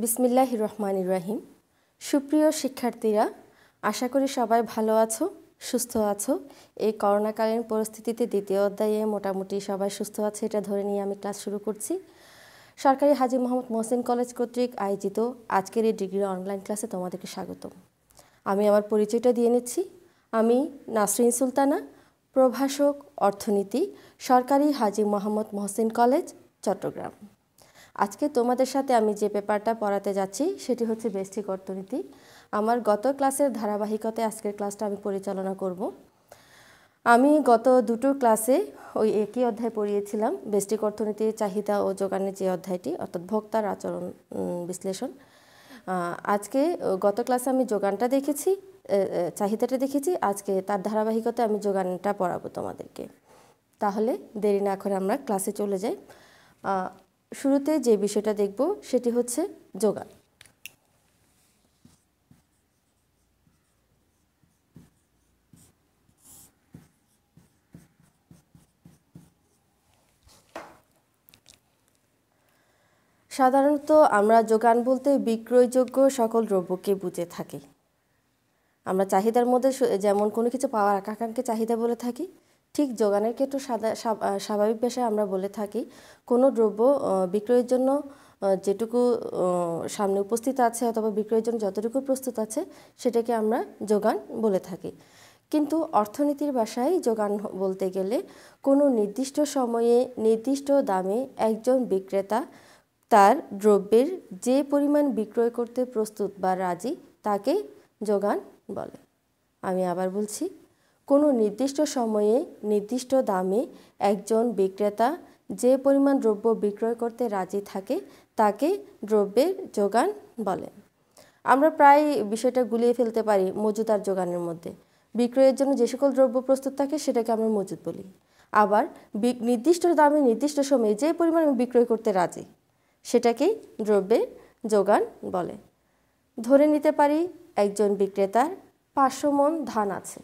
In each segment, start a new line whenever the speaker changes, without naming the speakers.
বিসমিল্লাহির রহমানির রহিম। সুপ্রিয় শিক্ষার্থীরা, আশা করি সবাই ভালো আছো, সুস্থ আছো। এই করোনাকালীন পরিস্থিতিতে দ্বিতীয় অধ্যায়ে মোটামুটি সবাই সুস্থ আছে এটা ধরে নিয়ে আমি ক্লাস শুরু করছি। সরকারি হাজী মোহাম্মদ মহসিন কলেজ কর্তৃক আয়োজিত আজকের এই ডিগ্রি অনলাইন ক্লাসে তোমাদেরকে স্বাগতম। আমি আমার পরিচয়টা দিয়ে নিচ্ছি। আমি নাসরিন সুলতানা, প্রভাষক অর্থনীতি, সরকারি হাজী মোহাম্মদ মহসিন কলেজ, চট্টগ্রাম। আজকে তোমাদের সাথে আমি যে পেপারটা পড়াতে যাচ্ছি সেটি হচ্ছে ব্যষ্টিক অর্থনীতি। আমার গত ক্লাসের ধারাবাহিকতায় আজকের ক্লাসটা আমি পরিচালনা করব। আমি গত দুটো ক্লাসে ওই একই অধ্যায় পড়িয়েছিলাম, ব্যষ্টিক অর্থনীতির চাহিদা ও যোগানের যে অধ্যায়টি, অর্থাৎ ভোক্তার আচরণ বিশ্লেষণ। আজকে গত ক্লাসে আমি যোগানটা দেখেছি, চাহিদাটা দেখেছি। আজকে তার ধারাবাহিকতায় আমি যোগানটা পড়াবো তোমাদেরকে। তাহলে দেরি না করে আমরা ক্লাসে চলে যাই। শুরুতে যে বিষয়টা দেখব সেটি হচ্ছে যোগান। সাধারণত আমরা যোগান বলতে বিক্রয়যোগ্য সকল দ্রব্যকে বুঝে থাকি। আমরা চাহিদার মধ্যে যেমন কোনো কিছু পাওয়ার আকাঙ্ক্ষাকে চাহিদা বলে থাকি, ঠিক যোগানের ক্ষেত্রে স্বাভাবিক ভাষায় আমরা বলে থাকি কোনো দ্রব্য বিক্রয়ের জন্য যেটুকু সামনে উপস্থিত আছে অথবা বিক্রয়ের জন্য যতটুকু প্রস্তুত আছে সেটাকে আমরা যোগান বলে থাকি। কিন্তু অর্থনীতির ভাষায় যোগান বলতে গেলে কোনো নির্দিষ্ট সময়ে নির্দিষ্ট দামে একজন বিক্রেতা তার দ্রব্যের যে পরিমাণ বিক্রয় করতে প্রস্তুত বা রাজি তাকে যোগান বলে। আমি আবার বলছি, কোনো নির্দিষ্ট সময়ে নির্দিষ্ট দামে একজন বিক্রেতা যে পরিমাণ দ্রব্য বিক্রয় করতে রাজি থাকে তাকে দ্রব্যের যোগান বলে। আমরা প্রায় বিষয়টা গুলিয়ে ফেলতে পারি মজুদ আর যোগানের মধ্যে। বিক্রয়ের জন্য যে সকল দ্রব্য প্রস্তুত থাকে সেটাকে আমরা মজুদ বলি। আবার নির্দিষ্ট দামে নির্দিষ্ট সময়ে যে পরিমাণ বিক্রয় করতে রাজি সেটাকেই দ্রব্যের যোগান বলে। ধরে নিতে পারি একজন বিক্রেতার 500 মণ ধান আছে।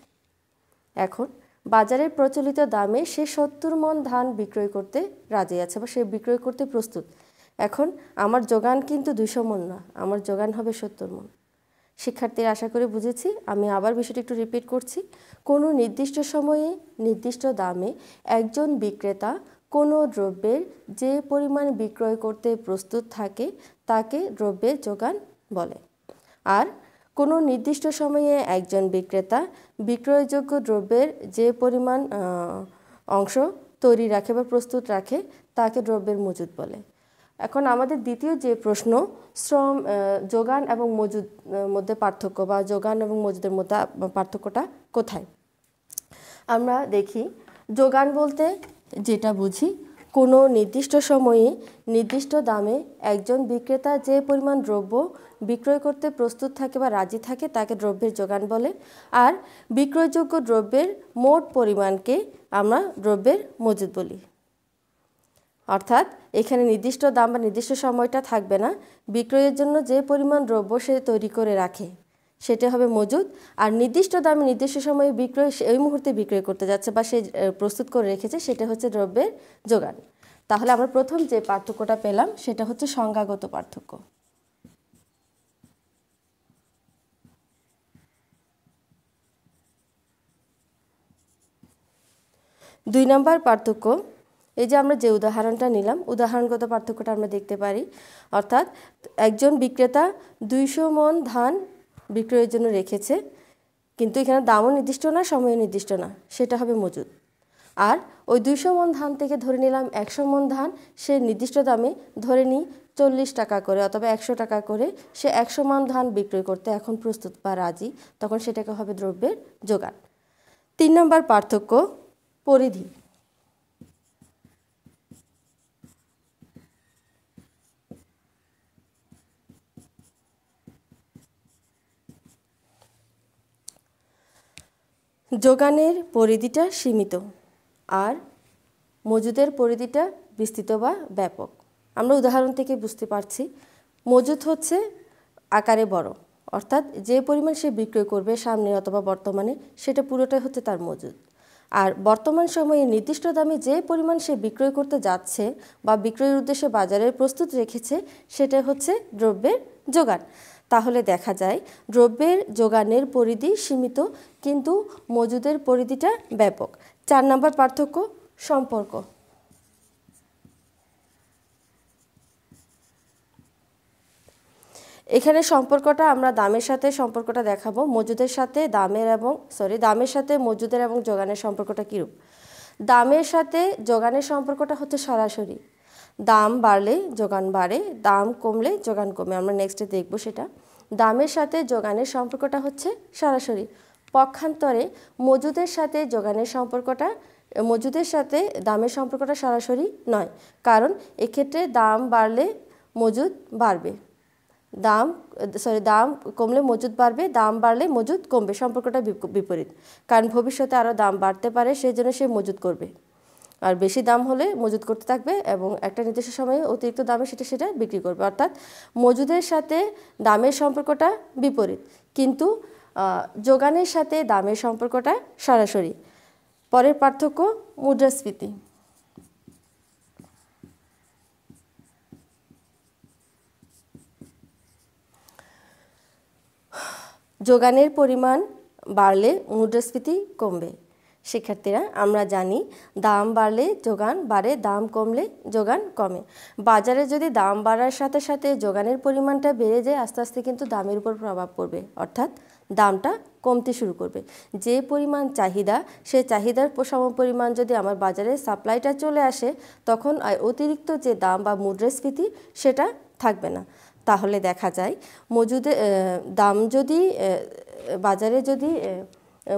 এখন বাজারের প্রচলিত দামে সে 70 মণ ধান বিক্রয় করতে রাজি আছে বা সে বিক্রয় করতে প্রস্তুত। এখন আমার যোগান কিন্তু 200 মণ না, আমার যোগান হবে 70 মণ। শিক্ষার্থীরা আশা করে বুঝেছি। আমি আবার বিষয়টি একটু রিপিট করছি। কোনো নির্দিষ্ট সময়ে নির্দিষ্ট দামে একজন বিক্রেতা কোনো দ্রব্যের যে পরিমাণ বিক্রয় করতে প্রস্তুত থাকে তাকে দ্রব্যের যোগান বলে। আর কোনো নির্দিষ্ট সময়ে একজন বিক্রেতা বিক্রয়যোগ্য দ্রব্যের যে পরিমাণ অংশ তৈরি রাখে বা প্রস্তুত রাখে তাকে দ্রব্যের মজুদ বলে। এখন আমাদের দ্বিতীয় যে প্রশ্ন, শ্রম যোগান এবং মজুদ মধ্যে পার্থক্য বা যোগান এবং মজুদের মধ্যে পার্থক্যটা কোথায়? আমরা দেখি, যোগান বলতে যেটা বুঝি, কোনো নির্দিষ্ট সময়ে নির্দিষ্ট দামে একজন বিক্রেতা যে পরিমাণ দ্রব্য বিক্রয় করতে প্রস্তুত থাকে বা রাজি থাকে তাকে দ্রব্যের যোগান বলে। আর বিক্রয়যোগ্য দ্রব্যের মোট পরিমাণকে আমরা দ্রব্যের মজুদ বলি। অর্থাৎ এখানে নির্দিষ্ট দাম বা নির্দিষ্ট সময়টা থাকবে না, বিক্রয়ের জন্য যে পরিমাণ দ্রব্য সে তৈরি করে রাখে সেটা হবে মজুদ। আর নির্দিষ্ট দামে নির্দিষ্ট সময়ে বিক্রয় ওই মুহূর্তে বিক্রয় করতে যাচ্ছে বা সে প্রস্তুত করে রেখেছে সেটা হচ্ছে দ্রব্যের যোগান। তাহলে আমরা প্রথম যে পার্থক্যটা পেলাম সেটা হচ্ছে সংজ্ঞাগত পার্থক্য। দুই নম্বর পার্থক্য, এই যে আমরা যে উদাহরণটা নিলাম, উদাহরণগত পার্থক্যটা আমরা দেখতে পারি। অর্থাৎ একজন বিক্রেতা 200 মণ ধান বিক্রয়ের জন্য রেখেছে, কিন্তু এখানে দামও নির্দিষ্ট না, সময়ও নির্দিষ্ট না, সেটা হবে মজুদ। আর ওই 200 মণ ধান থেকে ধরে নিলাম 100 মণ ধান সে নির্দিষ্ট দামে, ধরে নিই 40 টাকা করে অথবা 100 টাকা করে সে 100 মণ ধান বিক্রয় করতে এখন প্রস্তুত বা রাজি, তখন সেটাকে হবে দ্রব্যের যোগান। 3 নম্বর পার্থক্য, পরিধি। যোগানের পরিধিটা সীমিত আর মজুদের পরিধিটা বিস্তৃত বা ব্যাপক। আমরা উদাহরণ থেকে বুঝতে পারছি, মজুদ হচ্ছে আকারে বড়, অর্থাৎ যে পরিমাণ সে বিক্রয় করবে সামনে অথবা বর্তমানে সেটা পুরোটাই হচ্ছে তার মজুদ। আর বর্তমান সময়ে নির্দিষ্ট দামে যে পরিমাণ সে বিক্রয় করতে যাচ্ছে বা বিক্রয়ের উদ্দেশ্যে বাজারে প্রস্তুত রেখেছে সেটা হচ্ছে দ্রব্যের যোগান। তাহলে দেখা যায় দ্রব্যের যোগানের পরিধি সীমিত কিন্তু মজুদের পরিধিটা ব্যাপক। 4 নম্বর পার্থক্য সম্পর্ক। এখানে সম্পর্কটা আমরা দামের সাথে সম্পর্কটা দেখাবো, মজুদের সাথে দামের সাথে মজুদের এবং যোগানের সম্পর্কটা কীরূপ। দামের সাথে যোগানের সম্পর্কটা হচ্ছে সরাসরি, দাম বাড়লে যোগান বাড়ে, দাম কমলে যোগান কমে। আমরা নেক্সটে দেখব সেটা। দামের সাথে যোগানের সম্পর্কটা হচ্ছে সরাসরি। পক্ষান্তরে মজুদের সাথে যোগানের সম্পর্কটা, মজুদের সাথে দামের সম্পর্কটা সরাসরি নয়, কারণ এক্ষেত্রে দাম বাড়লে মজুদ বাড়বে, দাম কমলে মজুদ বাড়বে, দাম বাড়লে মজুদ কমবে। সম্পর্কটা বিপরীত, কারণ ভবিষ্যতে আরও দাম বাড়তে পারে, সেই জন্য সে মজুদ করবে, আর বেশি দাম হলে মজুদ করতে থাকবে এবং একটা নির্দিষ্ট সময়ে অতিরিক্ত দামে সেটা বিক্রি করবে। অর্থাৎ মজুদের সাথে দামের সম্পর্কটা বিপরীত, কিন্তু যোগানের সাথে দামের সম্পর্কটা সরাসরি। পরের পার্থক্য মুদ্রাস্ফীতি। যোগানের পরিমাণ বাড়লে মুদ্রাস্ফীতি কমবে। শিক্ষার্থীরা, আমরা জানি দাম বাড়লে যোগান বাড়ে, দাম কমলে যোগান কমে। বাজারে যদি দাম বাড়ার সাথে সাথে যোগানের পরিমাণটা বেড়ে যায়, আস্তে আস্তে কিন্তু দামের উপর প্রভাব পড়বে, অর্থাৎ দামটা কমতে শুরু করবে। যে পরিমাণ চাহিদা, সেই চাহিদার সমপরিমাণ যদি আমার বাজারে সাপ্লাইটা চলে আসে, তখন অতিরিক্ত যে দাম বা মুদ্রাস্ফীতি সেটা থাকবে না। তাহলে দেখা যায় দাম যদি বাজারে যদি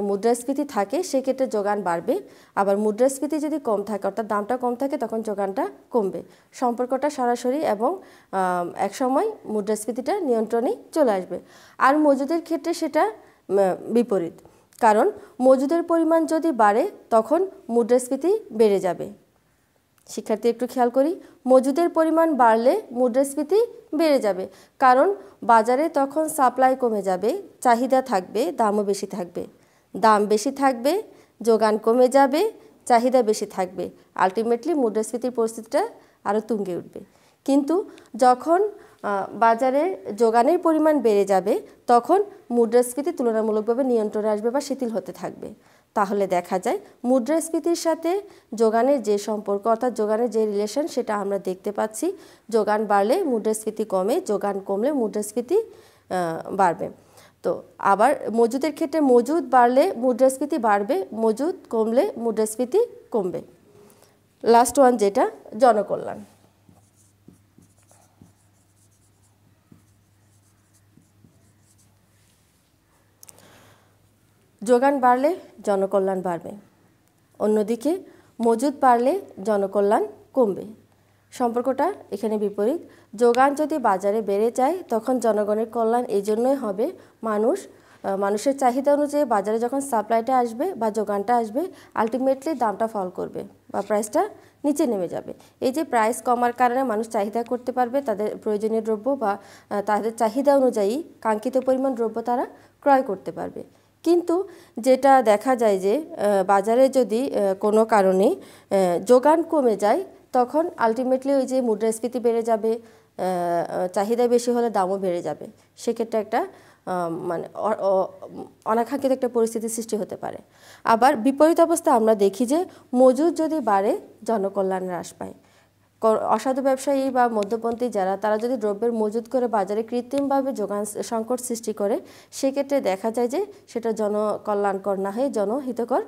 মুদ্রাস্ফীতি থাকে সেক্ষেত্রে যোগান বাড়বে, আবার মুদ্রাস্ফীতি যদি কম থাকে অর্থাৎ দামটা কম থাকে তখন যোগানটা কমবে। সম্পর্কটা সরাসরি এবং একসময় মুদ্রাস্ফীতিটা নিয়ন্ত্রণে চলে আসবে। আর মজুদের ক্ষেত্রে সেটা বিপরীত, কারণ মজুদের পরিমাণ যদি বাড়ে তখন মুদ্রাস্ফীতি বেড়ে যাবে। শিক্ষার্থী একটু খেয়াল করি, মজুদের পরিমাণ বাড়লে মুদ্রাস্ফীতি বেড়ে যাবে, কারণ বাজারে তখন সাপ্লাই কমে যাবে, চাহিদা থাকবে, দামও বেশি থাকবে। দাম বেশি থাকবে, যোগান কমে যাবে, চাহিদা বেশি থাকবে, আলটিমেটলি মুদ্রাস্ফীতির পরিস্থিতিটা আরও তুঙ্গে উঠবে। কিন্তু যখন বাজারে যোগানের পরিমাণ বেড়ে যাবে তখন মুদ্রাস্ফীতি তুলনামূলকভাবে নিয়ন্ত্রণে আসবে বা শিথিল হতে থাকবে। তাহলে দেখা যায় মুদ্রাস্ফীতির সাথে যোগানের যে সম্পর্ক অর্থাৎ যোগানের যে রিলেশন সেটা আমরা দেখতে পাচ্ছি। যোগান বাড়লে মুদ্রাস্ফীতি কমে, যোগান কমলে মুদ্রাস্ফীতি বাড়বে। তো আবার মজুদের ক্ষেত্রে মজুদ বাড়লে মুদ্রাস্ফীতি বাড়বে, মজুদ কমলে মুদ্রাস্ফীতি কমবে। লাস্ট ওয়ান যেটা জনকল্যাণ। যোগান বাড়লে জনকল্যাণ বাড়বে, অন্যদিকে মজুদ বাড়লে জনকল্যাণ কমবে। সম্পর্কটা এখানে বিপরীত। যোগান যদি বাজারে বেড়ে যায় তখন জনগণের কল্যাণ এই জন্যই হবে, মানুষের চাহিদা অনুযায়ী বাজারে যখন সাপ্লাইটা আসবে বা যোগানটা আসবে, আলটিমেটলি দামটা ফল করবে বা প্রাইসটা নিচে নেমে যাবে। এই যে প্রাইস কমার কারণে মানুষ চাহিদা করতে পারবে, তাদের প্রয়োজনীয় দ্রব্য বা তাদের চাহিদা অনুযায়ী কাঙ্ক্ষিত পরিমাণ দ্রব্য তারা ক্রয় করতে পারবে। কিন্তু যেটা দেখা যায় যে বাজারে যদি কোনো কারণে যোগান কমে যায় তখন আলটিমেটলি ওই যে মুদ্রাস্ফীতি বেড়ে যাবে, চাহিদা বেশি হলে দামও বেড়ে যাবে। সেক্ষেত্রে একটা মানে অনাকাঙ্ক্ষিত একটা পরিস্থিতির সৃষ্টি হতে পারে। আবার বিপরীত অবস্থা আমরা দেখি যে মজুদ যদি বাড়ে জনকল্যাণ হ্রাস পায়। অসাধু ব্যবসায়ী বা মধ্যপন্থী যারা, তারা যদি দ্রব্যের মজুদ করে বাজারে কৃত্রিমভাবে যোগান সংকট সৃষ্টি করে, সেক্ষেত্রে দেখা যায় যে সেটা জনকল্যাণকর না হয়ে জনহিতকর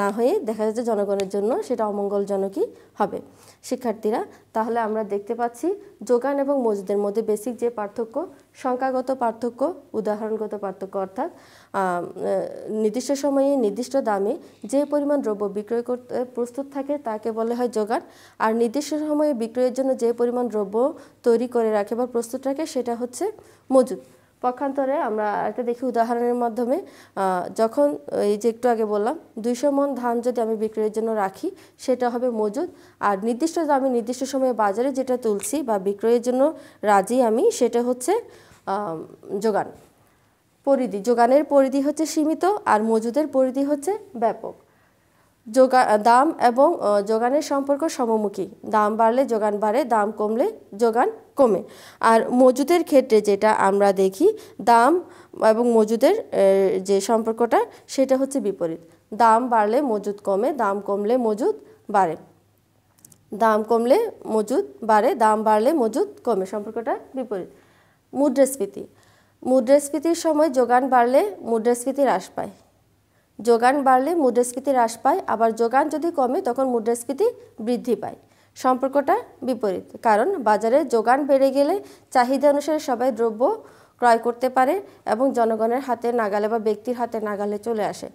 না হয়ে দেখা যায় যে জনগণের জন্য সেটা অমঙ্গলজনকই হবে। শিক্ষার্থীরা, তাহলে আমরা দেখতে পাচ্ছি যোগান এবং মজুদের মধ্যে বেসিক যে পার্থক্য, সংখ্যাগত পার্থক্য, উদাহরণগত পার্থক্য, অর্থাৎ নির্দিষ্ট সময়ে নির্দিষ্ট দামে যে পরিমাণ দ্রব্য বিক্রয় করতে প্রস্তুত থাকে তাকে বলা হয় যোগান, আর নির্দিষ্ট সময়ে বিক্রয়ের জন্য যে পরিমাণ দ্রব্য তৈরি করে রাখে বা প্রস্তুত রাখে সেটা হচ্ছে মজুদ। পক্ষান্তরে আমরা একটা দেখি উদাহরণের মাধ্যমে, যখন এই যে একটু আগে বললাম 200 মণ ধান যদি আমি বিক্রয়ের জন্য রাখি সেটা হবে মজুদ, আর নির্দিষ্ট দামে নির্দিষ্ট সময়ে বাজারে যেটা তুলছি বা বিক্রয়ের জন্য রাজি আমি, সেটা হচ্ছে যোগান। যোগানের পরিধি হচ্ছে সীমিত আর মজুদের পরিধি হচ্ছে ব্যাপক। দাম এবং যোগানের সম্পর্ক সমমুখী। দাম বাড়লে যোগান বাড়ে, দাম কমলে যোগান কমে। আর মজুদের ক্ষেত্রে যেটা আমরা দেখি, দাম এবং মজুদের যে সম্পর্কটা সেটা হচ্ছে বিপরীত। দাম বাড়লে মজুদ কমে, দাম কমলে মজুদ বাড়ে। দাম কমলে মজুদ বাড়ে, দাম বাড়লে মজুদ কমে, সম্পর্কটা বিপরীত। মুদ্রাস্ফীতি। মুদ্রাস্ফীতির সময় যোগান বাড়লে মুদ্রাস্ফীতি হ্রাস পায়, যোগান বাড়লে মুদ্রাস্ফীতি হ্রাস পায়। আবার যোগান যদি কমে তখন মুদ্রাস্ফীতি বৃদ্ধি পায়, সম্পর্কটা বিপরীত। কারণ বাজারে যোগান বেড়ে গেলে চাহিদা অনুসারে সবাই দ্রব্য ক্রয় করতে পারে এবং জনগণের হাতে নাগালে বা ব্যক্তির হাতে নাগালে চলে আসে।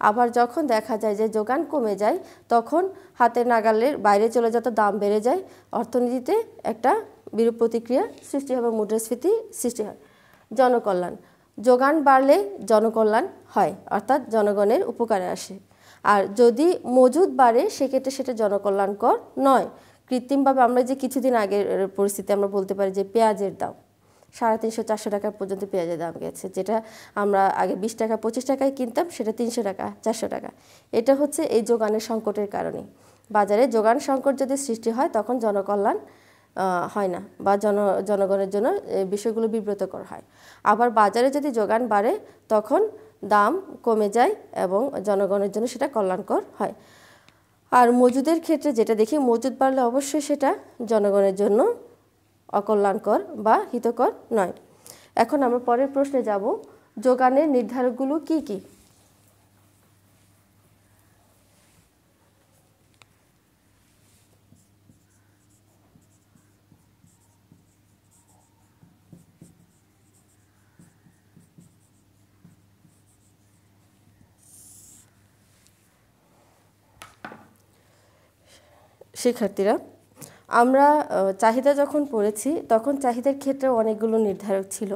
আবার যখন দেখা যায় যে যোগান কমে যায় তখন হাতে নাগালের বাইরে চলে যেত, দাম বেড়ে যায়, অর্থনীতিতে একটা বিরূপ প্রতিক্রিয়া সৃষ্টি হবে, মুদ্রাস্ফীতি সৃষ্টি হয়। জনকল্যাণ। যোগান বাড়লে জনকল্যাণ হয়, অর্থাৎ জনগণের উপকারে আসে। আর যদি মজুদ বাড়ে সেক্ষেত্রে সেটা জনকল্যাণকর নয়। কৃত্রিমভাবে আমরা যে কিছুদিন আগের পরিস্থিতি আমরা বলতে পারি যে পেঁয়াজের দাম 350-400 টাকা পর্যন্ত পেঁয়াজের দাম গেছে, যেটা আমরা আগে 20 টাকা 25 টাকায় কিনতাম সেটা 300 টাকা 400 টাকা। এটা হচ্ছে এই যোগানের সংকটের কারণে। বাজারে যোগান সংকট যদি সৃষ্টি হয় তখন জনকল্যাণ হয় না বা জনগণের জন্য বিষয়গুলো বিব্রতকর হয়। আবার বাজারে যদি যোগান বাড়ে তখন দাম কমে যায় এবং জনগণের জন্য সেটা কল্যাণকর হয়। আর মজুদের ক্ষেত্রে যেটা দেখি, মজুদ বাড়লে অবশ্যই সেটা জনগণের জন্য অকল্যাণকর বা হিতকর নয়। এখন আমরা পরের প্রশ্নে যাব, যোগানের নির্ধারকগুলো কি কি? শিক্ষার্থীরা, আমরা চাহিদা যখন পড়েছি তখন চাহিদার ক্ষেত্রে অনেকগুলো নির্ধারক ছিল,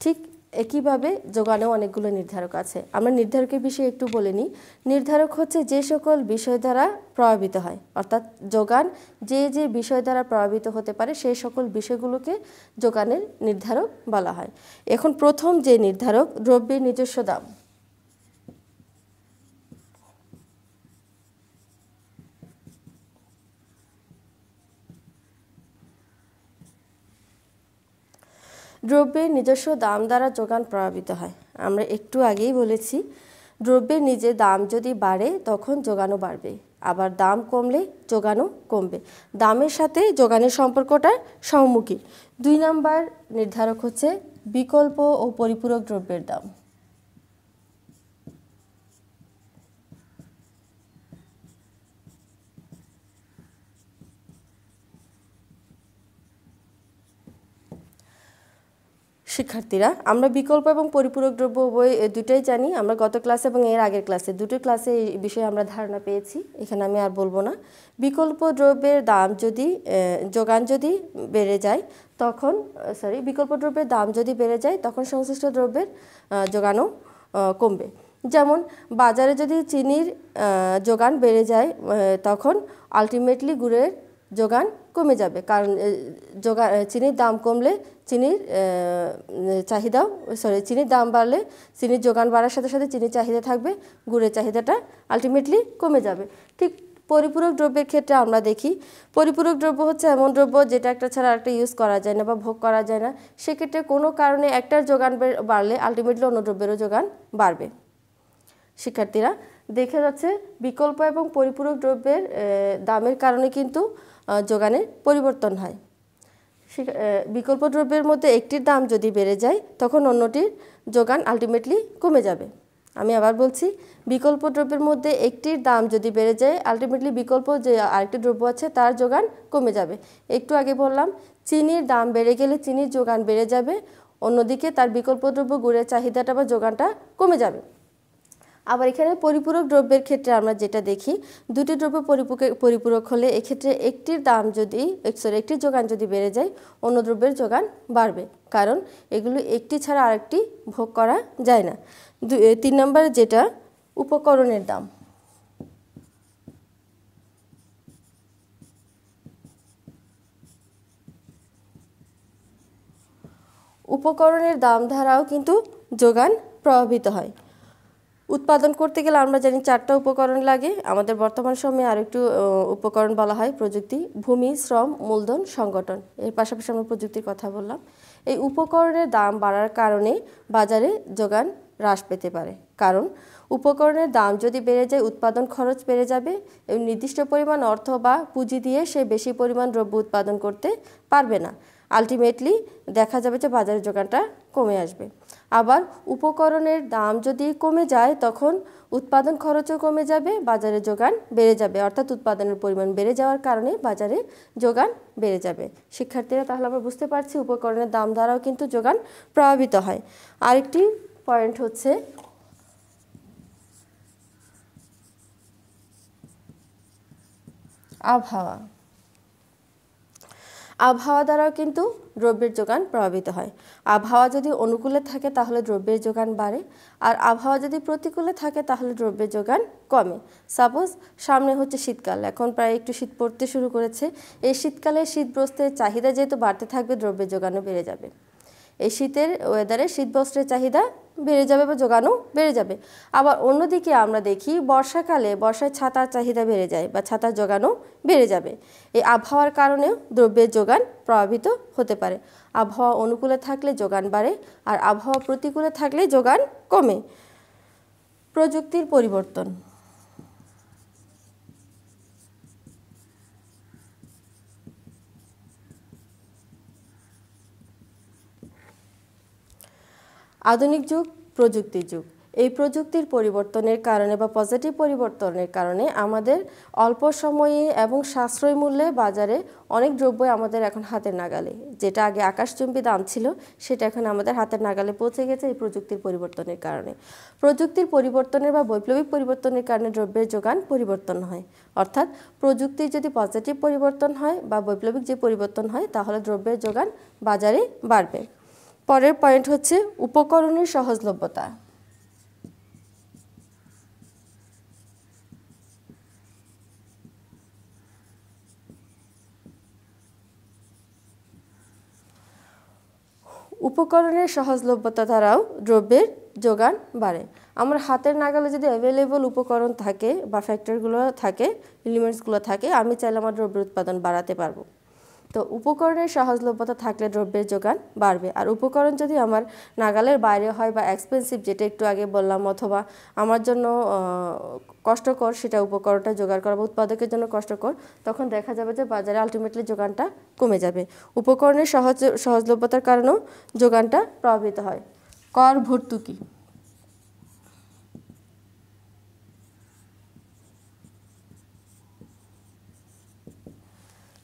ঠিক একইভাবে যোগানেও অনেকগুলো নির্ধারক আছে। আমরা নির্ধারকের বিষয়ে একটু বলে নিই। নির্ধারক হচ্ছে যে সকল বিষয় দ্বারা প্রভাবিত হয়, অর্থাৎ যোগান যে যে বিষয় দ্বারা প্রভাবিত হতে পারে সেই সকল বিষয়গুলোকে যোগানের নির্ধারক বলা হয়। এখন প্রথম যে নির্ধারক, দ্রব্যের নিজস্ব দাম। দ্রব্যের নিজস্ব দাম দ্বারা যোগান প্রভাবিত হয়। আমরা একটু আগেই বলেছি, দ্রব্যের নিজের দাম যদি বাড়ে তখন যোগানও বাড়বে, আবার দাম কমলে যোগানও কমবে। দামের সাথে যোগানের সম্পর্কটা সমমুখী। 2 নম্বর নির্ধারক হচ্ছে বিকল্প ও পরিপূরক দ্রব্যের দাম। শিক্ষার্থীরা, আমরা বিকল্প এবং পরিপূরক দ্রব্য উভয় দুটোই জানি। আমরা গত ক্লাসে এবং এর আগের ক্লাসে দুটো ক্লাসে এই বিষয়ে আমরা ধারণা পেয়েছি, এখানে আমি আর বলবো না। বিকল্প দ্রব্যের দাম যদি যোগান যদি বেড়ে যায় তখন বিকল্প দ্রব্যের দাম যদি বেড়ে যায় তখন সংশ্লিষ্ট দ্রব্যের যোগানও কমবে। যেমন বাজারে যদি চিনির যোগান বেড়ে যায় তখন আলটিমেটলি গুড়ের যোগান কমে যাবে, কারণ চিনির দাম কমলে চিনির চাহিদাও চিনির দাম বাড়লে চিনির যোগান বাড়ার সাথে সাথে চিনির চাহিদা থাকবে, গুড়ের চাহিদাটা আলটিমেটলি কমে যাবে। ঠিক পরিপূরক দ্রব্যের ক্ষেত্রে আমরা দেখি, পরিপূরক দ্রব্য হচ্ছে এমন দ্রব্য যেটা একটা ছাড়া আরেকটা ইউজ করা যায় না বা ভোগ করা যায় না। সেক্ষেত্রে কোনো কারণে একটার যোগান বাড়লে আলটিমেটলি অন্য দ্রব্যেরও যোগান বাড়বে। শিক্ষার্থীরা, দেখা যাচ্ছে বিকল্প এবং পরিপূরক দ্রব্যের দামের কারণে কিন্তু যোগানের পরিবর্তন হয়। বিকল্প দ্রব্যের মধ্যে একটির দাম যদি বেড়ে যায় তখন অন্যটির যোগান আলটিমেটলি কমে যাবে। আমি আবার বলছি, বিকল্প দ্রব্যের মধ্যে একটির দাম যদি বেড়ে যায় আলটিমেটলি বিকল্প যে আরেকটি দ্রব্য আছে তার যোগান কমে যাবে। একটু আগে বললাম, চিনির দাম বেড়ে গেলে চিনির যোগান বেড়ে যাবে, অন্যদিকে তার বিকল্প দ্রব্য গুড়ের চাহিদাটা বা যোগানটা কমে যাবে। আবার এখানে পরিপূরক দ্রব্যের ক্ষেত্রে আমরা যেটা দেখি, দুটি দ্রব্য পরিপূরক হলে এক্ষেত্রে একটির দাম যদি একটির যোগান যদি বেড়ে যায় অন্য দ্রব্যের যোগান বাড়বে, কারণ এগুলো একটি ছাড়া আরেকটি ভোগ করা যায় না। 3 নম্বরে যেটা উপকরণের দাম। উপকরণের দাম দ্বারাও কিন্তু যোগান প্রভাবিত হয়। উৎপাদন করতে গেলে আমরা জানি 4টা উপকরণ লাগে। আমাদের বর্তমান সময়ে আরেকটু উপকরণ বলা হয় প্রযুক্তি, ভূমি, শ্রম, মূলধন, সংগঠন। এর পাশাপাশি আমরা প্রযুক্তির কথা বললাম। এই উপকরণের দাম বাড়ার কারণে বাজারে যোগান হ্রাস পেতে পারে, কারণ উপকরণের দাম যদি বেড়ে যায় উৎপাদন খরচ বেড়ে যাবে এবং নির্দিষ্ট পরিমাণ অর্থ বা পুঁজি দিয়ে সে বেশি পরিমাণ দ্রব্য উৎপাদন করতে পারবে না। আলটিমেটলি দেখা যাবে যে বাজারের যোগানটা কমে আসবে। আবার উপকরণের দাম যদি কমে যায় তখন উৎপাদন খরচও কমে যাবে, বাজারে যোগান বেড়ে যাবে, অর্থাৎ উৎপাদনের পরিমাণ বেড়ে যাওয়ার কারণে বাজারে যোগান বেড়ে যাবে। শিক্ষার্থীরা তাহলে আমরা বুঝতে পারছি উপকরণের দাম দ্বারাও কিন্তু যোগান প্রভাবিত হয়। আরেকটি পয়েন্ট হচ্ছে আবহাওয়া। আবহাওয়া দ্বারাও কিন্তু দ্রব্যের যোগান প্রভাবিত হয়। আবহাওয়া যদি অনুকূলে থাকে তাহলে দ্রব্যের যোগান বাড়ে, আর আবহাওয়া যদি প্রতিকূলে থাকে তাহলে দ্রব্যের যোগান কমে। সাপোজ সামনে হচ্ছে শীতকাল, এখন প্রায় একটু শীত পড়তে শুরু করেছে। এই শীতকালে শীতবস্ত্রের চাহিদা যেহেতু বাড়তে থাকবে, দ্রব্যের যোগানও বেড়ে যাবে। এই শীতের ওয়েদারে শীতবস্ত্রের চাহিদা বেড়ে যাবে বা যোগানও বেড়ে যাবে। আবার অন্যদিকে আমরা দেখি বর্ষাকালে বর্ষায় ছাতার চাহিদা বেড়ে যায় বা ছাতার যোগানও বেড়ে যাবে। এই আবহাওয়ার কারণেও দ্রব্যের যোগান প্রভাবিত হতে পারে। আবহাওয়া অনুকূলে থাকলে যোগান বাড়ে, আর আবহাওয়া প্রতিকূলে থাকলে যোগান কমে। প্রযুক্তির পরিবর্তন। আধুনিক যুগ প্রযুক্তির যুগ। এই প্রযুক্তির পরিবর্তনের কারণে বা পজিটিভ পরিবর্তনের কারণে আমাদের অল্প সময়ে এবং সাশ্রয় মূল্যে বাজারে অনেক দ্রব্যই আমাদের এখন হাতের নাগালে। যেটা আগে আকাশচুম্বী দাম ছিল সেটা এখন আমাদের হাতের নাগালে পৌঁছে গেছে এই প্রযুক্তির পরিবর্তনের কারণে। প্রযুক্তির পরিবর্তনের বা বৈপ্লবিক পরিবর্তনের কারণে দ্রব্যের যোগান পরিবর্তন হয়। অর্থাৎ প্রযুক্তির যদি পজিটিভ পরিবর্তন হয় বা বৈপ্লবিক যে পরিবর্তন হয় তাহলে দ্রব্যের যোগান বাজারে বাড়বে। পরের পয়েন্ট হচ্ছে উপকরণের সহজলভ্যতা। উপকরণের সহজলভ্যতা দ্বারাও দ্রব্যের যোগান বাড়ে। আমার হাতের নাগালে যদি অ্যাভেলেবল উপকরণ থাকে বা ফ্যাক্টরগুলো থাকে, এলিমেন্টসগুলো থাকে, আমি চাইলে আমার দ্রব্যের উৎপাদন বাড়াতে পারবো। তো উপকরণের সহজলভ্যতা থাকলে দ্রব্যের যোগান বাড়বে। আর উপকরণ যদি আমার নাগালের বাইরে হয় বা এক্সপেন্সিভ, যেটা একটু আগে বললাম, অথবা আমার জন্য কষ্টকর সেটা উপকরণটা জোগাড় করা বা উৎপাদকের জন্য কষ্টকর, তখন দেখা যাবে যে বাজারে আলটিমেটলি যোগানটা কমে যাবে। উপকরণের সহজলভ্যতার কারণেও যোগানটা প্রভাবিত হয়। কর ভর্তুকি।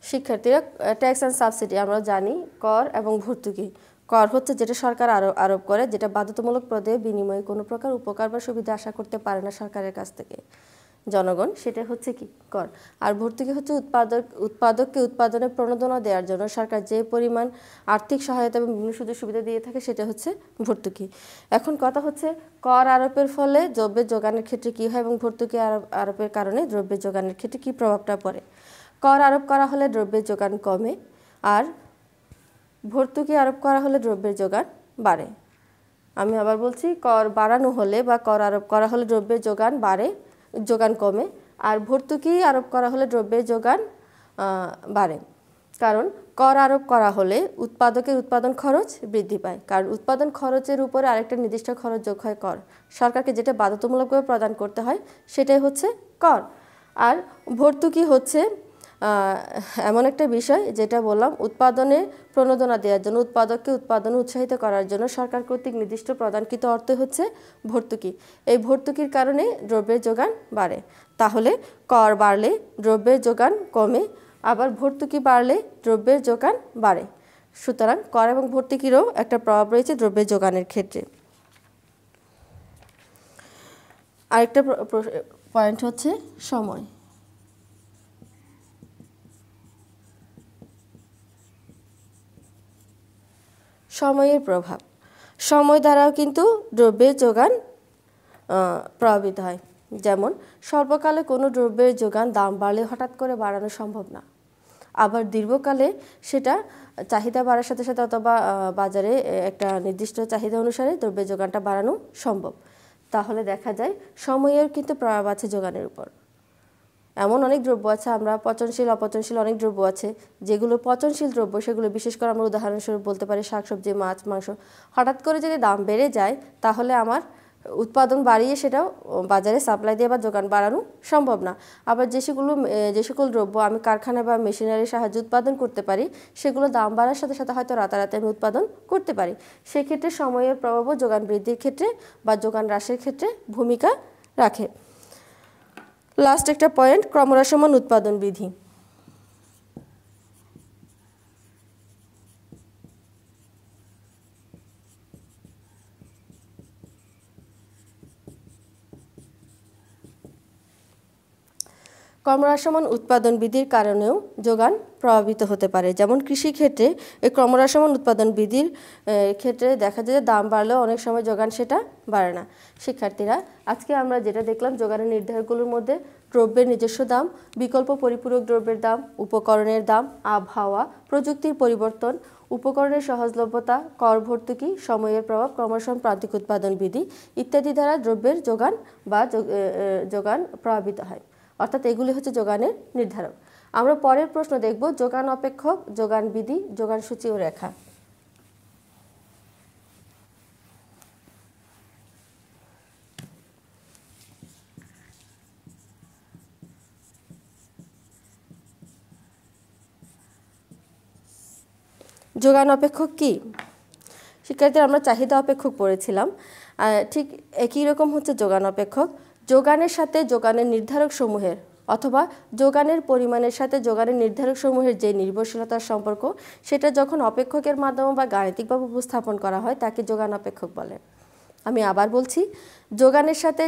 শিক্ষার্থীরা, ট্যাক্স অ্যান্ড সাবসিডি আমরা জানি, কর এবং ভর্তুকি। কর হচ্ছে যেটা সরকার আরোপ করে, যেটা বাধ্যতামূলক পদে বিনিময়ে কোনো প্রকার উপকার বা সুবিধা আশা করতে পারে না সরকারের কাছ থেকে জনগণ, সেটা হচ্ছে কি কর। আর ভর্তুকি হচ্ছে উৎপাদককে উৎপাদনে প্রণোদনা দেওয়ার জন্য সরকার যে পরিমাণ আর্থিক সহায়তা এবং বিভিন্ন সুযোগ সুবিধা দিয়ে থাকে সেটা হচ্ছে ভর্তুকি। এখন কথা হচ্ছে কর আরোপের ফলে দ্রব্যের যোগানের ক্ষেত্রে কী হয় এবং ভর্তুকি আরোপের কারণে দ্রব্যের যোগানের ক্ষেত্রে কী প্রভাবটা পড়ে। কর আরোপ করা হলে দ্রব্যের যোগান কমে, আর ভর্তুকি আরোপ করা হলে দ্রব্যের যোগান বাড়ে। আমি আবার বলছি, কর বাড়ানো হলে বা কর আরোপ করা হলে দ্রব্যের যোগান বাড়ে, যোগান কমে, আর ভর্তুকি আরোপ করা হলে দ্রব্যের যোগান বাড়ে। কারণ কর আরোপ করা হলে উৎপাদকের উৎপাদন খরচ বৃদ্ধি পায়, কারণ উৎপাদন খরচের উপরে আরেকটা নির্দিষ্ট খরচ যোগ হয় কর। সরকারকে যেটা বাধ্যতামূলকভাবে প্রদান করতে হয় সেটাই হচ্ছে কর। আর ভর্তুকি হচ্ছে এমন একটা বিষয় যেটা বললাম উৎপাদনে প্রণোদনা দেওয়ার জন্য, উৎপাদককে উৎপাদনে উৎসাহিত করার জন্য সরকার কর্তৃক নির্দিষ্ট প্রদানকৃত অর্থ হচ্ছে ভর্তুকি। এই ভর্তুকির কারণে দ্রব্যের যোগান বাড়ে। তাহলে কর বাড়লে দ্রব্যের যোগান কমে, আবার ভর্তুকি বাড়লে দ্রব্যের যোগান বাড়ে। সুতরাং কর এবং ভর্তুকিরও একটা প্রভাব রয়েছে দ্রব্যের যোগানের ক্ষেত্রে। আরেকটা পয়েন্ট হচ্ছে সময়। সময়ের প্রভাব। সময় দ্বারাও কিন্তু দ্রব্যের যোগান প্রভাবিত হয়। যেমন স্বল্পকালে কোনো দ্রব্যের যোগান দাম বাড়লে হঠাৎ করে বাড়ানো সম্ভব না, আবার দীর্ঘকালে সেটা চাহিদা বাড়ার সাথে সাথে অথবা বাজারে একটা নির্দিষ্ট চাহিদা অনুসারে দ্রব্যের যোগানটা বাড়ানো সম্ভব। তাহলে দেখা যায় সময়ের কিন্তু প্রভাব আছে যোগানের উপর। এমন অনেক দ্রব্য আছে, আমরা পচনশীল অপচনশীল অনেক দ্রব্য আছে, যেগুলো পচনশীল দ্রব্য সেগুলো বিশেষ করে আমরা উদাহরণস্বরূপ বলতে পারি শাকসবজি, মাছ, মাংস। হঠাৎ করে যদি দাম বেড়ে যায় তাহলে আমার উৎপাদন বাড়িয়ে সেটাও বাজারে সাপ্লাই দিয়ে বা যোগান বাড়ানো সম্ভব না। আবার যে সকল দ্রব্য আমি কারখানা বা মেশিনারির সাহায্যে উৎপাদন করতে পারি সেগুলো দাম বাড়ার সাথে সাথে হয়তো রাতারাতি আমি উৎপাদন করতে পারি। সেক্ষেত্রে সময়ের প্রভাবও যোগান বৃদ্ধির ক্ষেত্রে বা যোগান হ্রাসের ক্ষেত্রে ভূমিকা রাখে। লাস্ট একটা পয়েন্ট, ক্রমহ্রাসমান উৎপাদন বিধি। ক্রমহ্রাসমান উৎপাদন বিধির কারণেও যোগান প্রভাবিত হতে পারে। যেমন কৃষিক্ষেত্রে এই ক্রমহ্রাসমান উৎপাদন বিধির ক্ষেত্রে দেখা যায় যে দাম বাড়লেও অনেক সময় যোগান সেটা বাড়ে না। শিক্ষার্থীরা, আজকে আমরা যেটা দেখলাম যোগানের নির্ধারকগুলোর মধ্যে দ্রব্যের নিজস্ব দাম, বিকল্প পরিপূরক দ্রব্যের দাম, উপকরণের দাম, আবহাওয়া, প্রযুক্তির পরিবর্তন, উপকরণের সহজলভ্যতা, কর ভর্তুকি, সময়ের প্রভাব, ক্রমহ্রাসমান প্রান্তিক উৎপাদন বিধি ইত্যাদি দ্বারা দ্রব্যের যোগান বা যোগান প্রভাবিত হয়। অর্থাৎ এগুলি হচ্ছে যোগানের নির্ধারক। আমরা পরের প্রশ্ন দেখব যোগান অপেক্ষক, যোগান বিধি, যোগান সূচি ও রেখা। যোগান অপেক্ষক কি? শিক্ষার্থীরা, আমরা চাহিদা অপেক্ষক পড়েছিলাম, ঠিক একই রকম হচ্ছে যোগান অপেক্ষক। যোগানের সাথে যোগানের নির্ধারক সমূহের অথবা যোগানের পরিমাণের সাথে যোগানের নির্ধারক সমূহের যে নির্ভরশীলতার সম্পর্ক সেটা যখন অপেক্ষকের মাধ্যমে বা গাণিতিকভাবে উপস্থাপন করা হয় তাকে যোগান অপেক্ষক বলে। আমি আবার বলছি, যোগানের সাথে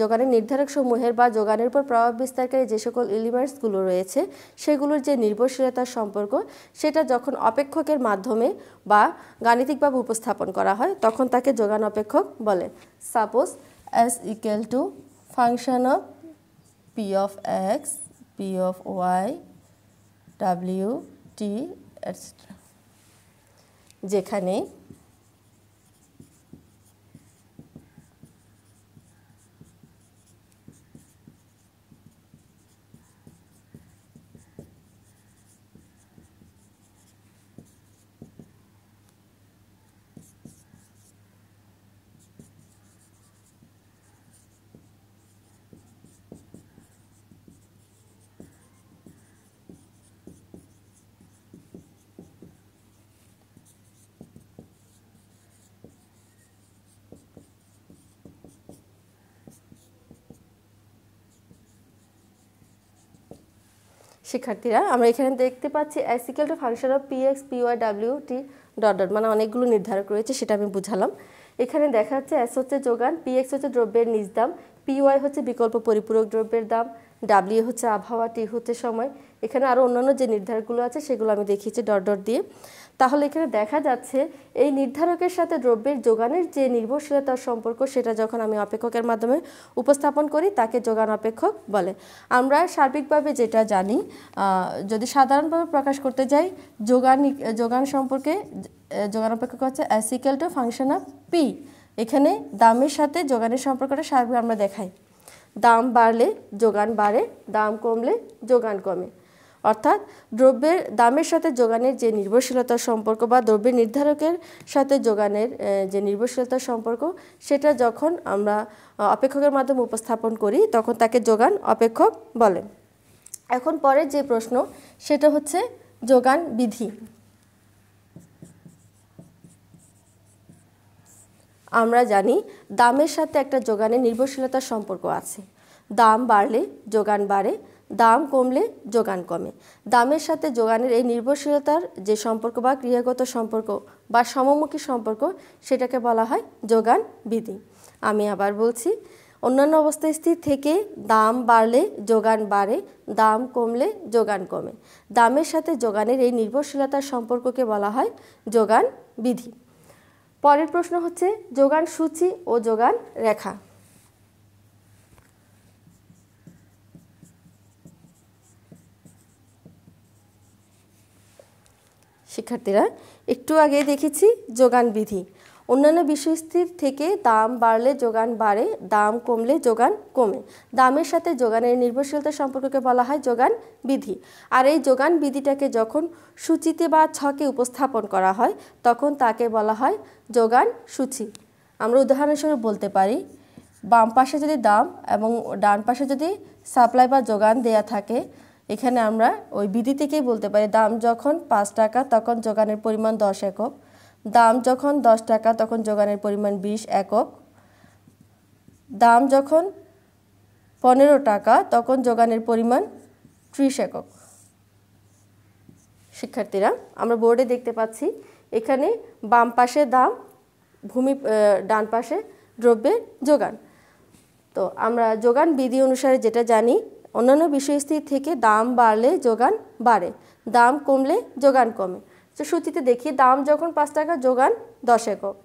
যোগানের নির্ধারক সমূহের বা যোগানের উপর প্রভাব বিস্তারকারী যে সকল এলিমেন্টসগুলো রয়েছে সেগুলোর যে নির্ভরশীলতার সম্পর্ক সেটা যখন অপেক্ষকের মাধ্যমে বা গাণিতিকভাবে উপস্থাপন করা হয় তখন তাকে যোগান অপেক্ষক বলে। Suppose S equal to function of P of X, P of Y, W, T, etc. যেখানে শিক্ষার্থীরা, আমরা এখানে দেখতে পাচ্ছি S equal to function of Px, Py, W, T dot dot, মানে অনেকগুলো নির্ধারক রয়েছে সেটা আমি বুঝালাম। এখানে দেখা যাচ্ছে S হচ্ছে যোগান, Px হচ্ছে দ্রব্যের নিজ দাম, Py হচ্ছে বিকল্প পরিপূরক দ্রব্যের দাম, W হচ্ছে আবহাওয়া, T হচ্ছে সময়। এখানে আরও অন্যান্য যে নির্ধারকগুলো আছে সেগুলো আমি দেখিয়েছি ডট ডট দিয়ে। তাহলে এখানে দেখা যাচ্ছে এই নির্ধারকের সাথে দ্রব্যের যোগানের যে নির্ভরশীলতার সম্পর্ক সেটা যখন আমি অপেক্ষকের মাধ্যমে উপস্থাপন করি তাকে যোগান অপেক্ষক বলে। আমরা সার্বিকভাবে যেটা জানি, যদি সাধারণভাবে প্রকাশ করতে যাই যোগান সম্পর্কে যোগান অপেক্ষক হচ্ছে S equal to function of P। এখানে দামের সাথে যোগানের সম্পর্কটা সার্বিক আমরা দেখাই। দাম বাড়লে যোগান বাড়ে, দাম কমলে যোগান কমে। অর্থাৎ দ্রব্যের দামের সাথে যোগানের যে নির্ভরশীলতার সম্পর্ক বা দ্রব্যের নির্ধারকের সাথে যোগানের যে নির্ভরশীলতার সম্পর্ক সেটা যখন আমরা অপেক্ষকের মাধ্যমে উপস্থাপন করি তখন তাকে যোগান অপেক্ষক বলে। এখন পরের যে প্রশ্ন সেটা হচ্ছে যোগান বিধি। আমরা জানি দামের সাথে একটা যোগানের নির্ভরশীলতার সম্পর্ক আছে। দাম বাড়লে যোগান বাড়ে, দাম কমলে যোগান কমে। দামের সাথে যোগানের এই নির্ভরশীলতার যে সম্পর্ক বা ক্রিয়াগত সম্পর্ক বা সমমুখী সম্পর্ক সেটাকে বলা হয় যোগান বিধি। আমি আবার বলছি, অন্যান্য অবস্থায় স্থির থেকে দাম বাড়লে যোগান বাড়ে, দাম কমলে যোগান কমে। দামের সাথে যোগানের এই নির্ভরশীলতার সম্পর্ককে বলা হয় যোগান বিধি। পরের প্রশ্ন হচ্ছে যোগান সূচি ও যোগান রেখা। শিক্ষার্থীরা, একটু আগে দেখেছি যোগান বিধি, অন্যান্য বিষয় স্থির থেকে দাম বাড়লে যোগান বাড়ে, দাম কমলে যোগান কমে। দামের সাথে যোগানের নির্ভরশীলতা সম্পর্ককে বলা হয় যোগান বিধি। আর এই যোগান বিধিটাকে যখন সূচিতে বা ছকে উপস্থাপন করা হয় তখন তাকে বলা হয় যোগান সূচি। আমরা উদাহরণস্বরূপ বলতে পারি, বাম পাশে যদি দাম এবং ডান পাশে যদি সাপ্লাই বা যোগান দেয়া থাকে, এখানে আমরা ওই বিধি থেকেই বলতে পারি দাম যখন 5 টাকা তখন যোগানের পরিমাণ 10 একক, দাম যখন 10 টাকা তখন যোগানের পরিমাণ 20 একক, দাম যখন 15 টাকা তখন যোগানের পরিমাণ 30 একক। শিক্ষার্থীরা, আমরা বোর্ডে দেখতে পাচ্ছি এখানে বাম পাশে দাম, ডান পাশে দ্রব্যের যোগান। তো আমরা যোগান বিধি অনুসারে যেটা জানি, অন্যান্য বিষয় স্থির থেকে দাম বাড়লে যোগান বাড়ে, দাম কমলে যোগান কমে। তো সূচিতে দেখি দাম যখন 5 টাকা যোগান 10 একক,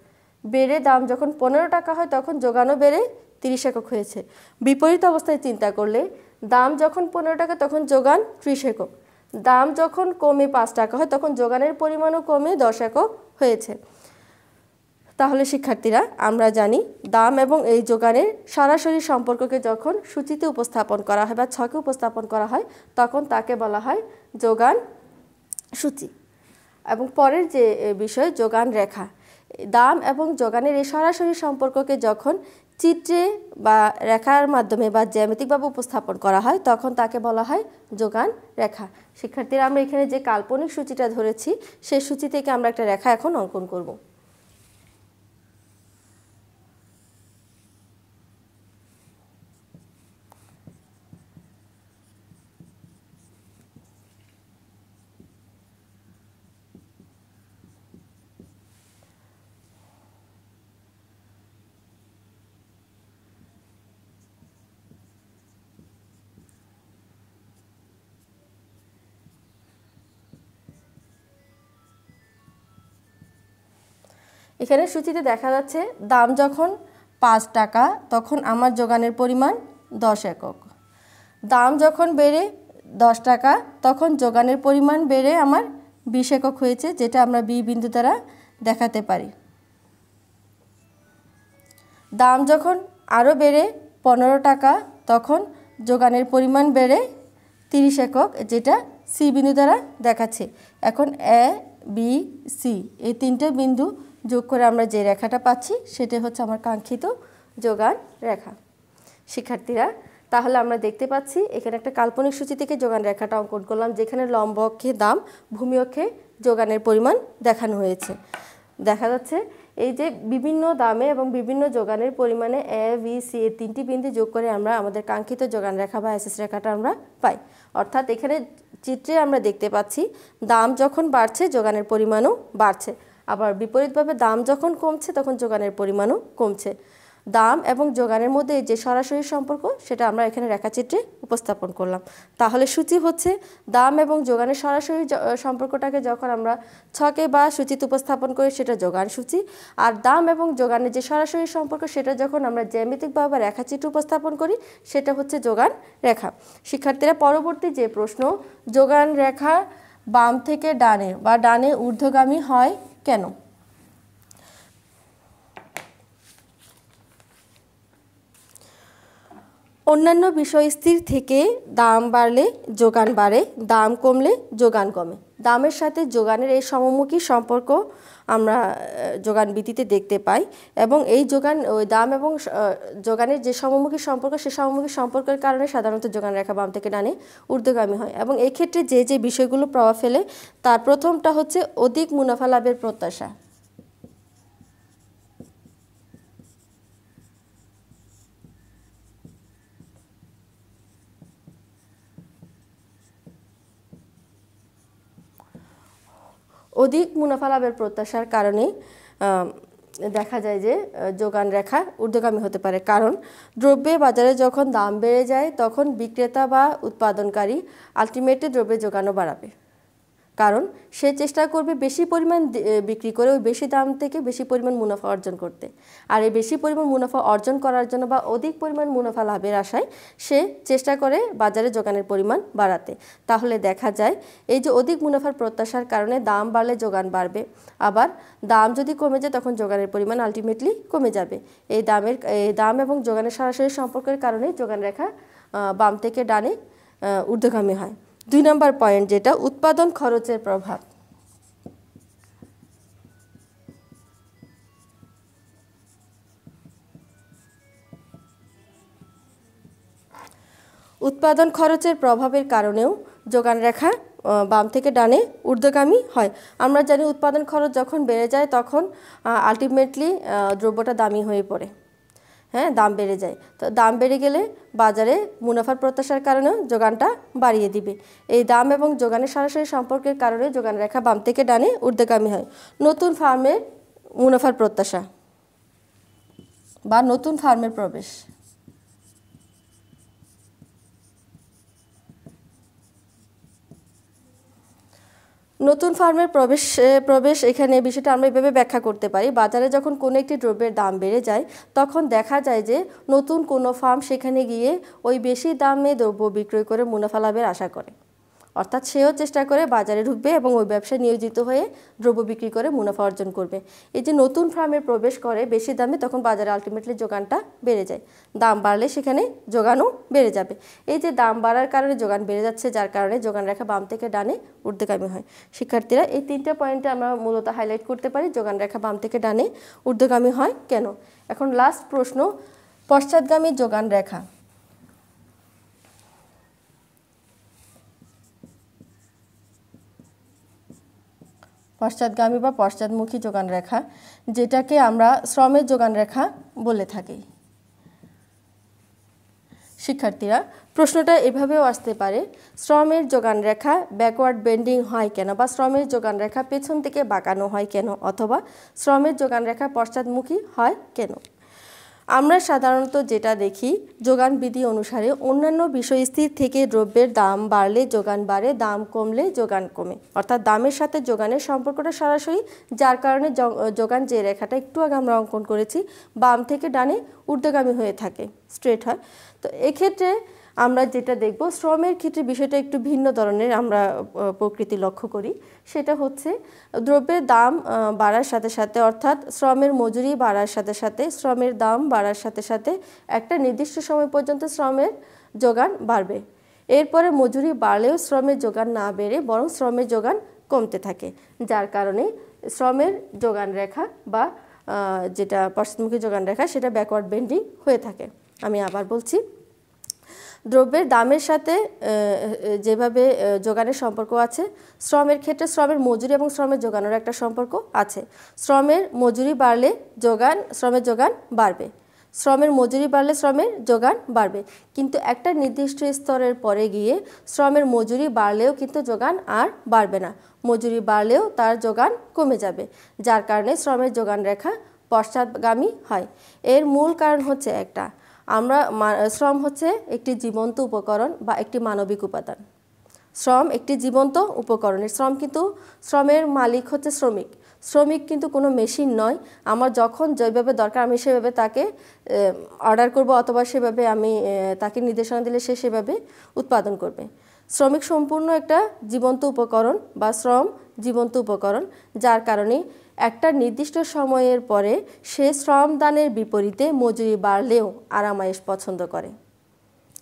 বেড়ে দাম যখন 15 টাকা হয় তখন যোগানও বেড়ে 30 একক হয়েছে। বিপরীত অবস্থায় চিন্তা করলে দাম যখন 15 টাকা তখন যোগান 30 একক, দাম যখন কমে 5 টাকা হয় তখন যোগানের পরিমাণও কমে 10 একক হয়েছে। তাহলে শিক্ষার্থীরা, আমরা জানি দাম এবং এই যোগানের সরাসরি সম্পর্ককে যখন সূচিতে উপস্থাপন করা হয় বা ছকে উপস্থাপন করা হয় তখন তাকে বলা হয় যোগান সূচি। এবং পরের যে বিষয় যোগান রেখা, দাম এবং যোগানের এই সরাসরি সম্পর্ককে যখন চিত্রে বা রেখার মাধ্যমে বা জ্যামিতিকভাবে উপস্থাপন করা হয় তখন তাকে বলা হয় যোগান রেখা। শিক্ষার্থীরা, আমরা এখানে যে কাল্পনিক সূচিটা ধরেছি সেই সূচি থেকে আমরা একটা রেখা এখন অঙ্কন করব। এখানে সূচিতে দেখা যাচ্ছে দাম যখন 5 টাকা তখন আমার যোগানের পরিমাণ 10 একক, দাম যখন বেড়ে 10 টাকা তখন যোগানের পরিমাণ বেড়ে আমার 20 একক হয়েছে, যেটা আমরা বি বিন্দু দ্বারা দেখাতে পারি। দাম যখন আরও বেড়ে 15 টাকা তখন যোগানের পরিমাণ বেড়ে 30 একক, যেটা সি বিন্দু দ্বারা দেখাচ্ছে। এখন এ, বি, সি এই তিনটে বিন্দু যোগ করে আমরা যে রেখাটা পাচ্ছি সেটা হচ্ছে আমার কাঙ্ক্ষিত যোগান রেখা। শিক্ষার্থীরা, তাহলে আমরা দেখতে পাচ্ছি এখানে একটা কাল্পনিক সূচি থেকে যোগান রেখাটা অঙ্কন করলাম, যেখানে লম্ব অক্ষে দাম, ভূমি অক্ষে যোগানের পরিমাণ দেখানো হয়েছে। দেখা যাচ্ছে এই যে বিভিন্ন দামে এবং বিভিন্ন যোগানের পরিমাণে এ, বি, সি এই তিনটি বিন্দু যোগ করে আমরা আমাদের কাঙ্ক্ষিত যোগান রেখা বা এসএস রেখাটা আমরা পাই। অর্থাৎ এখানে চিত্রে আমরা দেখতে পাচ্ছি দাম যখন বাড়ছে যোগানের পরিমাণও বাড়ছে, আবার বিপরীতভাবে দাম যখন কমছে তখন যোগানের পরিমাণও কমছে। দাম এবং যোগানের মধ্যে যে সরাসরি সম্পর্ক সেটা আমরা এখানে রেখাচিত্রে উপস্থাপন করলাম। তাহলে সূচি হচ্ছে দাম এবং যোগানের সরাসরি সম্পর্কটাকে যখন আমরা ছকে বা সূচিতে উপস্থাপন করি সেটা যোগান সূচি, আর দাম এবং যোগানের যে সরাসরি সম্পর্ক সেটা যখন আমরা জ্যামিতিকভাবে বা রেখাচিত্রে উপস্থাপন করি সেটা হচ্ছে যোগান রেখা। শিক্ষার্থীরা, পরবর্তী যে প্রশ্ন, যোগান রেখা বাম থেকে ডানে বা ডানে ঊর্ধ্বগামী হয় কেন? অন্যান্য বিষয় স্থির থেকে দাম বাড়লে যোগান বাড়ে, দাম কমলে যোগান কমে। দামের সাথে যোগানের এই সমমুখী সম্পর্ক আমরা যোগান বিধিতে দেখতে পাই, এবং এই যোগান ওই দাম এবং যোগানের যে সমমুখী সম্পর্ক সে সমমুখী সম্পর্কের কারণে সাধারণত যোগান রেখা বাম থেকে ডানে ঊর্ধ্বগামী হয়। এবং এই ক্ষেত্রে যে যে বিষয়গুলো প্রভাব ফেলে তার প্রথমটা হচ্ছে অধিক মুনাফা লাভের প্রত্যাশা। অধিক মুনাফা লাভের প্রত্যাশার কারণে দেখা যায় যে যোগান রেখা ঊর্ধ্বগামী হতে পারে, কারণ দ্রব্যের বাজারে যখন দাম বেড়ে যায় তখন বিক্রেতা বা উৎপাদনকারী আলটিমেটলি দ্রব্যের যোগানও বাড়াবে। কারণ সে চেষ্টা করবে বেশি পরিমাণ বিক্রি করে ওই বেশি দাম থেকে বেশি পরিমাণ মুনাফা অর্জন করতে। আর এই বেশি পরিমাণ মুনাফা অর্জন করার জন্য বা অধিক পরিমাণ মুনাফা লাভের আশায় সে চেষ্টা করে বাজারে যোগানের পরিমাণ বাড়াতে। তাহলে দেখা যায় এই যে অধিক মুনাফার প্রত্যাশার কারণে দাম বাড়লে যোগান বাড়বে, আবার দাম যদি কমে যায় তখন যোগানের পরিমাণ আলটিমেটলি কমে যাবে। এই দাম এবং যোগানের সরাসরি সম্পর্কের কারণে যোগান রেখা বাম থেকে ডানে ঊর্ধ্বগামী হয়। 2 নম্বর পয়েন্ট যেটা উৎপাদন খরচের প্রভাব। উৎপাদন খরচের প্রভাবের কারণেও যোগান রেখা বাম থেকে ডানে ঊর্ধ্বগামী হয়। আমরা জানি উৎপাদন খরচ যখন বেড়ে যায় তখন আলটিমেটলি দ্রব্যটা দামি হয়ে পড়ে, হ্যাঁ, দাম বেড়ে যায়। তো দাম বেড়ে গেলে বাজারে মুনাফার প্রত্যাশার কারণে যোগানটা বাড়িয়ে দিবে। এই দাম এবং যোগানের সরাসরি সম্পর্কের কারণে যোগান রেখা বাম থেকে ডানে ঊর্ধ্বগামী হয়। নতুন ফার্মের মুনাফার প্রত্যাশা বা নতুন ফার্মের প্রবেশ। নতুন ফার্মের প্রবেশ এখানে বিষয়টা আমরা এভাবে ব্যাখ্যা করতে পারি। বাজারে যখন কোনো একটি দ্রব্যের দাম বেড়ে যায় তখন দেখা যায় যে নতুন কোনো ফার্ম সেখানে গিয়ে ওই বেশি দামে দ্রব্য বিক্রয় করে মুনাফা লাভের আশা করে, অর্থাৎ সেও চেষ্টা করে বাজারে ঢুকবে এবং ওই ব্যবসায় নিয়োজিত হয়ে দ্রব্য বিক্রি করে মুনাফা অর্জন করবে। এই যে নতুন ফার্মের প্রবেশ করে বেশি দামে, তখন বাজারে আলটিমেটলি যোগানটা বেড়ে যায়। দাম বাড়লে সেখানে যোগানও বেড়ে যাবে। এই যে দাম বাড়ার কারণে যোগান বেড়ে যাচ্ছে, যার কারণে যোগান রেখা বাম থেকে ডানে ঊর্ধ্বগামী হয়। শিক্ষার্থীরা এই 3টা পয়েন্টে আমরা মূলত হাইলাইট করতে পারি যোগান রেখা বাম থেকে ডানে ঊর্ধ্বগামী হয় কেন। এখন লাস্ট প্রশ্ন, পশ্চাৎগামী যোগান রেখা। পশ্চাৎগামী বা পশ্চাৎমুখী যোগান রেখা, যেটাকে আমরা শ্রমের যোগান রেখা বলে থাকি। শিক্ষার্থীরা প্রশ্নটা এভাবেও আসতে পারে, শ্রমের যোগান রেখা ব্যাকওয়ার্ড বেন্ডিং হয় কেন, বা শ্রমের যোগান রেখা পেছন থেকে বাঁকানো হয় কেন, অথবা শ্রমের যোগান রেখা পশ্চাৎমুখী হয় কেন। আমরা সাধারণত যেটা দেখি, যোগান বিধি অনুসারে অন্যান্য বিষয় স্থির থেকে দ্রব্যের দাম বাড়লে যোগান বাড়ে, দাম কমলে যোগান কমে, অর্থাৎ দামের সাথে যোগানের সম্পর্কটা সরাসরি, যার কারণে যোগান যে রেখাটা একটু আগে আমরা অঙ্কন করেছি বাম থেকে ডানে ঊর্ধ্বগামী হয়ে থাকে, স্ট্রেট হয়। তো এক্ষেত্রে আমরা যেটা দেখব, শ্রমের ক্ষেত্রে বিষয়টা একটু ভিন্ন ধরনের আমরা প্রকৃতি লক্ষ্য করি। সেটা হচ্ছে দ্রব্যের দাম বাড়ার সাথে সাথে, অর্থাৎ শ্রমের মজুরি বাড়ার সাথে সাথে, শ্রমের দাম বাড়ার সাথে সাথে একটা নির্দিষ্ট সময় পর্যন্ত শ্রমের যোগান বাড়বে। এরপরে মজুরি বাড়লেও শ্রমের যোগান না বেড়ে বরং শ্রমের যোগান কমতে থাকে, যার কারণে শ্রমের যোগান রেখা বা যেটা পশ্চাৎমুখী যোগান রেখা সেটা ব্যাকওয়ার্ড বেন্ডিং হয়ে থাকে। আমি আবার বলছি, দ্রব্যের দামের সাথে যেভাবে যোগানের সম্পর্ক আছে, শ্রমের ক্ষেত্রে শ্রমের মজুরি এবং শ্রমের যোগানের একটা সম্পর্ক আছে। শ্রমের মজুরি বাড়লে শ্রমের যোগান বাড়বে, শ্রমের মজুরি বাড়লে শ্রমের যোগান বাড়বে, কিন্তু একটা নির্দিষ্ট স্তরের পরে গিয়ে শ্রমের মজুরি বাড়লেও কিন্তু যোগান আর বাড়বে না, মজুরি বাড়লেও তার যোগান কমে যাবে, যার কারণে শ্রমের যোগান রেখা পশ্চাৎগামী হয়। এর মূল কারণ হচ্ছে একটা, শ্রম হচ্ছে একটি জীবন্ত উপকরণ বা একটি মানবিক উপাদান। শ্রম একটি জীবন্ত উপকরণের শ্রমের মালিক হচ্ছে শ্রমিক কিন্তু কোনো মেশিন নয়। আমার যখন যেভাবে দরকার আমি সেভাবে তাকে অর্ডার করব, অথবা সেভাবে আমি তাকে নির্দেশনা দিলে সে সেভাবে উৎপাদন করবে। শ্রমিক সম্পূর্ণ একটা জীবন্ত উপকরণ বা শ্রম জীবন্ত উপকরণ, যার কারণে একটা নির্দিষ্ট সময়ের পরে সে শ্রম দানের বিপরীতে মজুরি বাড়লেও আরামায়েশ পছন্দ করে।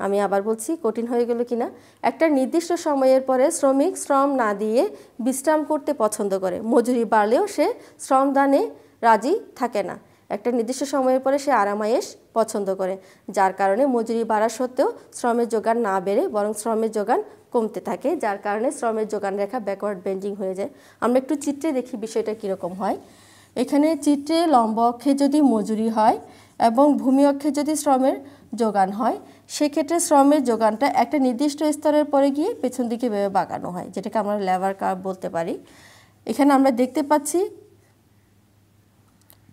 আমি আবার বলছি, কঠিন হয়ে গেল কিনা, একটা নির্দিষ্ট সময়ের পরে শ্রমিক শ্রম না দিয়ে বিশ্রাম করতে পছন্দ করে, মজুরি বাড়লেও সে শ্রম দানে রাজি থাকে না। একটা নির্দিষ্ট সময়ের পরে সে আরামায়েশ পছন্দ করে, যার কারণে মজুরি বাড়া সত্ত্বেও শ্রমের যোগান না বেড়ে বরং শ্রমের যোগান কমতে থাকে, যার কারণে শ্রমের যোগান রেখা ব্যাকওয়ার্ড বেন্ডিং হয়ে যায়। আমরা একটু চিত্রে দেখি বিষয়টা কীরকম হয়। এখানে চিত্রে লম্ব অক্ষে যদি মজুরি হয় এবং ভূমি অক্ষে যদি শ্রমের যোগান হয়, সেক্ষেত্রে শ্রমের যোগানটা একটা নির্দিষ্ট স্তরের পরে গিয়ে পেছন দিকে বাঁকানো হয়, যেটাকে আমরা লেভার কার্ভ বলতে পারি। এখানে আমরা দেখতে পাচ্ছি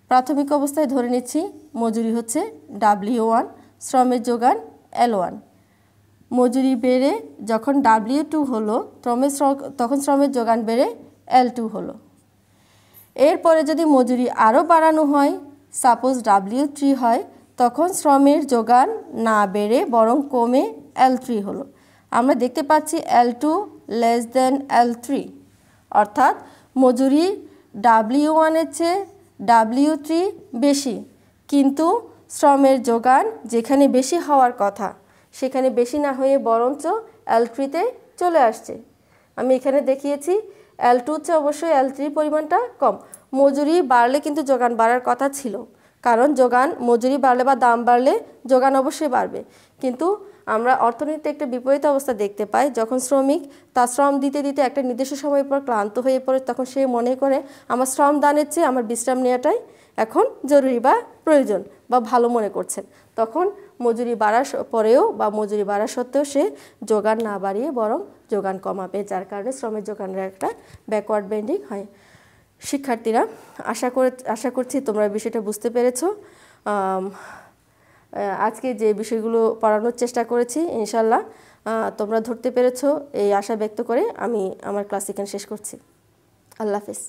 প্রাথমিক অবস্থায় ধরে নিচ্ছি মজুরি হচ্ছে W1, শ্রমের যোগান L1। মজুরি বেড়ে যখন W2 হলো তখন শ্রমের যোগান বেড়ে L2 হলো। এরপরে যদি মজুরি আরও বাড়ানো হয়, সাপোজ W3 হয়, তখন শ্রমের যোগান না বেড়ে বরং কমে L3 হলো। আমরা দেখতে পাচ্ছি L2 লেস দেন L3, অর্থাৎ মজুরি W1 এর চেয়ে W3 বেশি, কিন্তু শ্রমের যোগান যেখানে বেশি হওয়ার কথা সেখানে বেশি না হয়ে বরঞ্চ L3-তে চলে আসছে। আমি এখানে দেখিয়েছি L2 চেয়ে অবশ্যই L3 পরিমাণটা কম। মজুরি বাড়লে কিন্তু যোগান বাড়ার কথা ছিল, কারণ মজুরি বাড়লে বা দাম বাড়লে যোগান অবশ্যই বাড়বে। কিন্তু আমরা অর্থনীতিতে একটা বিপরীত অবস্থা দেখতে পাই, যখন শ্রমিক তার শ্রম দিতে দিতে একটা নির্দিষ্ট সময়ের পর ক্লান্ত হয়ে পড়ে, তখন সে মনে করে আমার শ্রম দানের চেয়ে আমার বিশ্রাম নেওয়াটাই এখন জরুরি বা প্রয়োজন বা ভালো মনে করছেন। তখন মজুরি বাড়ার পরেও বা মজুরি বাড়া সত্ত্বেও সে যোগান না বাড়িয়ে বরং যোগান কমাবে, যার কারণে শ্রমের যোগানের একটা ব্যাকওয়ার্ড বেন্ডিং হয়। শিক্ষার্থীরা, আশা করছি তোমরা বিষয়টা বুঝতে পেরেছো। আজকে যে বিষয়গুলো পড়ানোর চেষ্টা করেছি ইনশাল্লাহ তোমরা ধরতে পেরেছো, এই আশা ব্যক্ত করে আমি আমার ক্লাস এখানে শেষ করছি। আল্লাহ হাফেজ।